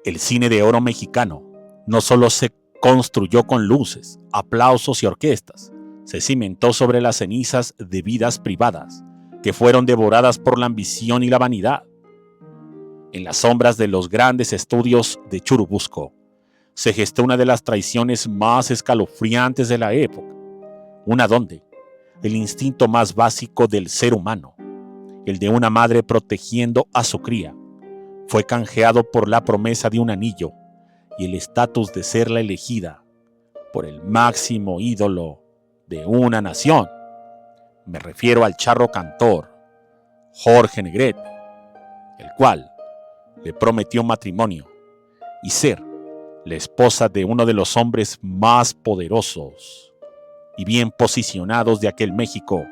El cine de oro mexicano no solo se construyó con luces, aplausos y orquestas, se cimentó sobre las cenizas de vidas privadas que fueron devoradas por la ambición y la vanidad. En las sombras de los grandes estudios de Churubusco se gestó una de las traiciones más escalofriantes de la época, una donde el instinto más básico del ser humano, el de una madre protegiendo a su cría, fue canjeado por la promesa de un anillo y el estatus de ser la elegida por el máximo ídolo de una nación. Me refiero al charro cantor Jorge Negrete, el cual le prometió matrimonio y ser la esposa de uno de los hombres más poderosos y bien posicionados de aquel México,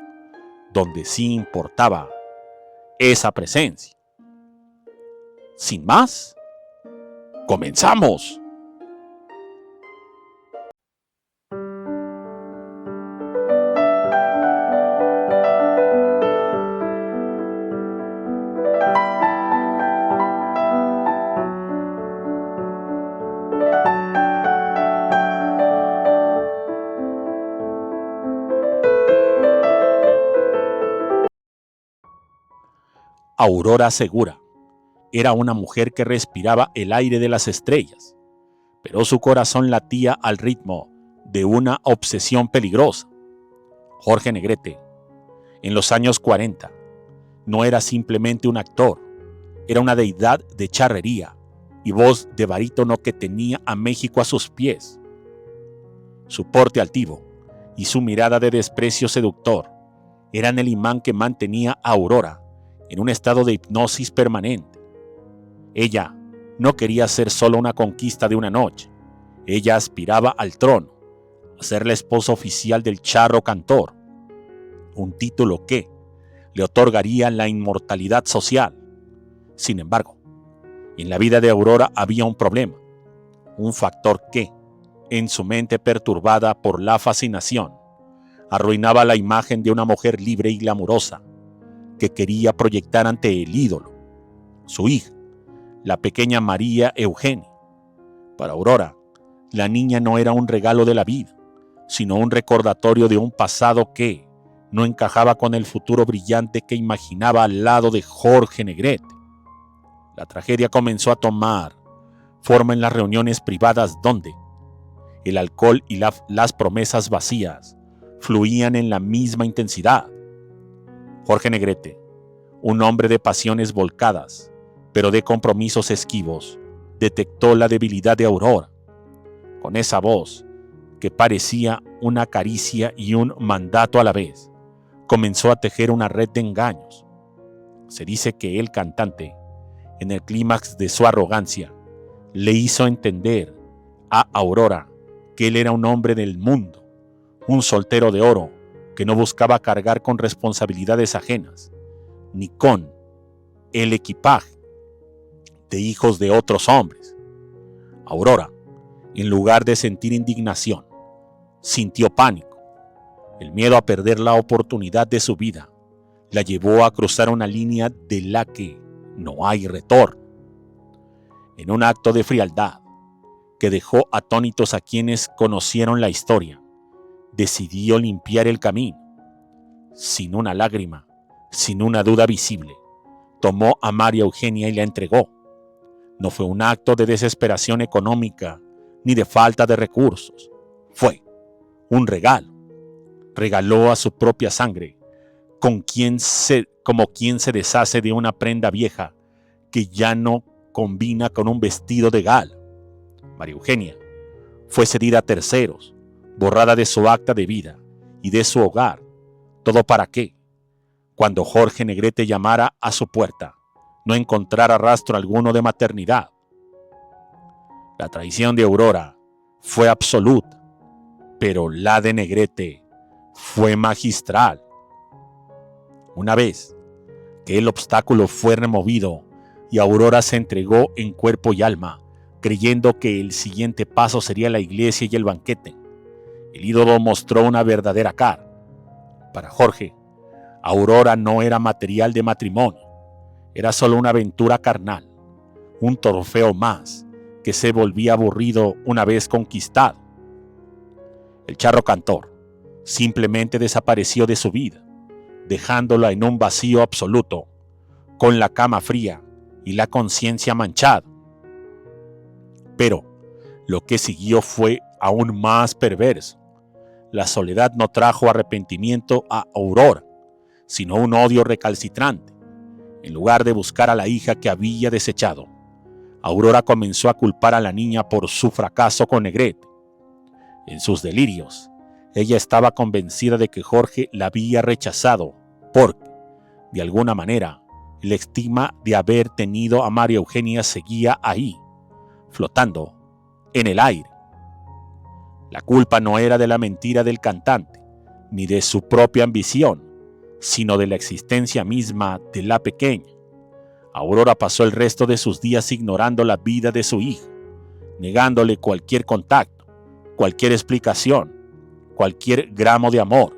donde sí importaba esa presencia. Sin más, ¡comenzamos! Aurora Segura era una mujer que respiraba el aire de las estrellas, pero su corazón latía al ritmo de una obsesión peligrosa. Jorge Negrete, en los años 40, no era simplemente un actor, era una deidad de charrería y voz de barítono que tenía a México a sus pies. Su porte altivo y su mirada de desprecio seductor eran el imán que mantenía a Aurora en un estado de hipnosis permanente. Ella no quería ser solo una conquista de una noche. Ella aspiraba al trono, a ser la esposa oficial del charro cantor, un título que le otorgaría la inmortalidad social. Sin embargo, en la vida de Aurora había un problema, un factor que, en su mente perturbada por la fascinación, arruinaba la imagen de una mujer libre y glamurosa que quería proyectar ante el ídolo, su hija, la pequeña María Eugenia. Para Aurora, la niña no era un regalo de la vida, sino un recordatorio de un pasado que no encajaba con el futuro brillante que imaginaba al lado de Jorge Negrete. La tragedia comenzó a tomar forma en las reuniones privadas donde el alcohol y las promesas vacías fluían en la misma intensidad. Jorge Negrete, un hombre de pasiones volcadas, pero de compromisos esquivos, detectó la debilidad de Aurora. Con esa voz, que parecía una caricia y un mandato a la vez, comenzó a tejer una red de engaños. Se dice que el cantante, en el clímax de su arrogancia, le hizo entender a Aurora que él era un hombre del mundo, un soltero de oro que no buscaba cargar con responsabilidades ajenas, ni con el equipaje de hijos de otros hombres. Aurora, en lugar de sentir indignación, sintió pánico. El miedo a perder la oportunidad de su vida la llevó a cruzar una línea de la que no hay retorno. En un acto de frialdad que dejó atónitos a quienes conocieron la historia, decidió limpiar el camino. Sin una lágrima, sin una duda visible, tomó a María Eugenia y la entregó. No fue un acto de desesperación económica ni de falta de recursos. Fue un regalo. Regaló a su propia sangre, como quien se deshace de una prenda vieja que ya no combina con un vestido de gala. María Eugenia fue cedida a terceros, borrada de su acta de vida y de su hogar. ¿Todo para qué? Cuando Jorge Negrete llamara a su puerta, no encontrara rastro alguno de maternidad. La traición de Aurora fue absoluta, pero la de Negrete fue magistral. Una vez que el obstáculo fue removido y Aurora se entregó en cuerpo y alma, creyendo que el siguiente paso sería la iglesia y el banquete, el ídolo mostró una verdadera cara. Para Jorge, Aurora no era material de matrimonio, era solo una aventura carnal, un trofeo más que se volvía aburrido una vez conquistado. El charro cantor simplemente desapareció de su vida, dejándola en un vacío absoluto, con la cama fría y la conciencia manchada. Pero lo que siguió fue aún más perverso. La soledad no trajo arrepentimiento a Aurora, sino un odio recalcitrante. En lugar de buscar a la hija que había desechado, Aurora comenzó a culpar a la niña por su fracaso con Negrete. En sus delirios, ella estaba convencida de que Jorge la había rechazado porque, de alguna manera, el estigma de haber tenido a María Eugenia seguía ahí, flotando en el aire. La culpa no era de la mentira del cantante, ni de su propia ambición, sino de la existencia misma de la pequeña. Aurora pasó el resto de sus días ignorando la vida de su hija, negándole cualquier contacto, cualquier explicación, cualquier gramo de amor.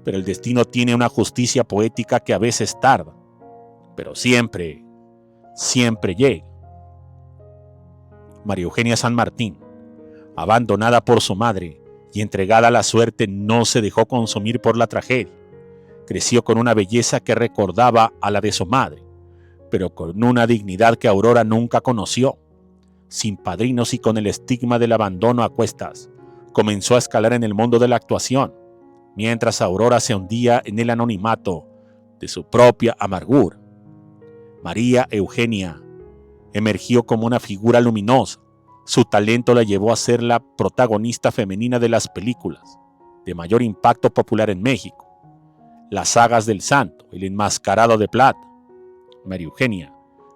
Pero el destino tiene una justicia poética que a veces tarda, pero siempre, siempre llega. María Eugenia San Martín, abandonada por su madre y entregada a la suerte, no se dejó consumir por la tragedia. Creció con una belleza que recordaba a la de su madre, pero con una dignidad que Aurora nunca conoció. Sin padrinos y con el estigma del abandono a cuestas, comenzó a escalar en el mundo de la actuación, mientras Aurora se hundía en el anonimato de su propia amargura. María Eugenia emergió como una figura luminosa. Su talento la llevó a ser la protagonista femenina de las películas de mayor impacto popular en México: Las sagas del Santo, El enmascarado de plata. María Eugenia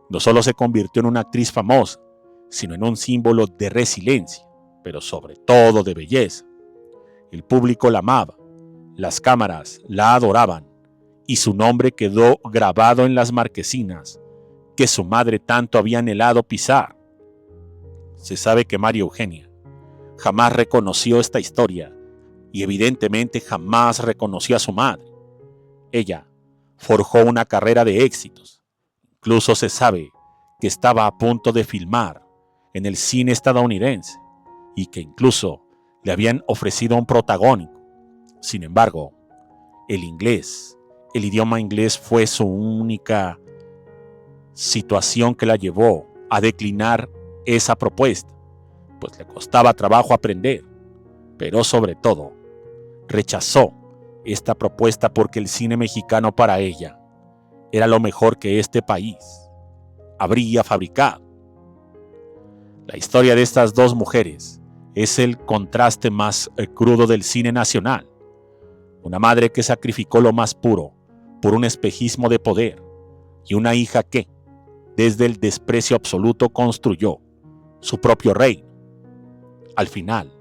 no solo se convirtió en una actriz famosa, sino en un símbolo de resiliencia, pero sobre todo de belleza. El público la amaba, las cámaras la adoraban, y su nombre quedó grabado en las marquesinas que su madre tanto había anhelado pisar. Se sabe que María Eugenia jamás reconoció esta historia y evidentemente jamás reconoció a su madre. Ella forjó una carrera de éxitos. Incluso se sabe que estaba a punto de filmar en el cine estadounidense y que incluso le habían ofrecido un protagónico. Sin embargo, el idioma inglés fue su única situación que la llevó a declinar esa propuesta, pues le costaba trabajo aprender, pero sobre todo rechazó esta propuesta porque el cine mexicano para ella era lo mejor que este país habría fabricado. La historia de estas dos mujeres es el contraste más crudo del cine nacional. Una madre que sacrificó lo más puro por un espejismo de poder, y una hija que, desde el desprecio absoluto, construyó su propio reino. Al final,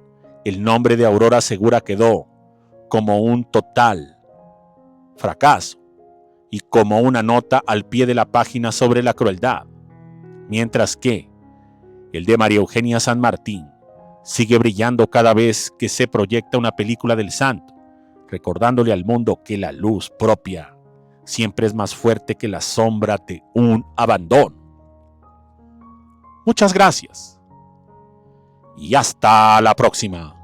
el nombre de Aurora Segura quedó como un total fracaso y como una nota al pie de la página sobre la crueldad, mientras que el de María Eugenia San Martín sigue brillando cada vez que se proyecta una película del santo, recordándole al mundo que la luz propia siempre es más fuerte que la sombra de un abandono. Muchas gracias y hasta la próxima.